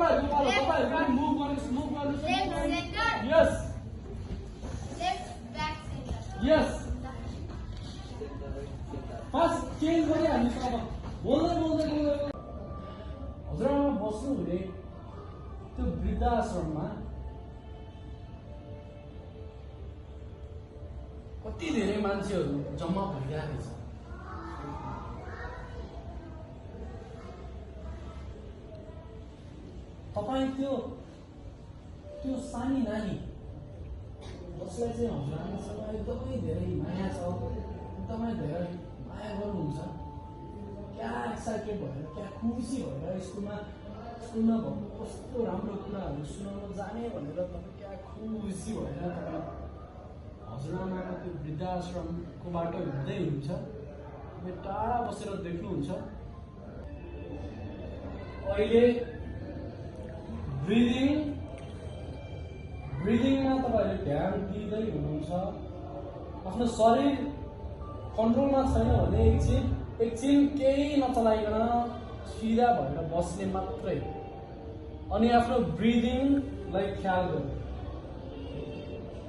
तपाईहरु पनि मुभ गर्नुस् यस यस फर्स्ट चेन्ज गरिहाल्नु अब बोल्दै हजुरआमा बस्नु हुने त्यो वृद्धाश्रममा कति धेरै मान्छेहरू जम्मा भइरहेको छ। तपाईँ त्यो सानी नानी जसलाई चाहिँ हजुरआमासँग एकदमै धेरै माया छ, एकदमै धेरै माया गर्नुहुन्छ, क्या एक्साइटेड भएर क्या खुसी भएर स्कुलमा भएको कस्तो राम्रो कुराहरू सुनाउन जाने भनेर तपाईँ क्या खुसी भएर तपाईँ हजुरआमाको त्यो वृद्धाश्रमको बाटो हिँड्दै हुनुहुन्छ। तपाईँ टाढा बसेर देख्नुहुन्छ अहिले ब्रिदिङमा तपाईँहरूले ध्यान दिँदै हुनुहुन्छ। आफ्नो शरीर कन्ट्रोलमा छैन भने एकछिन केही नचलाइकन सिधा भएर बस्ने मात्रै, अनि आफ्नो ब्रिदिङलाई ख्याल गर्नु।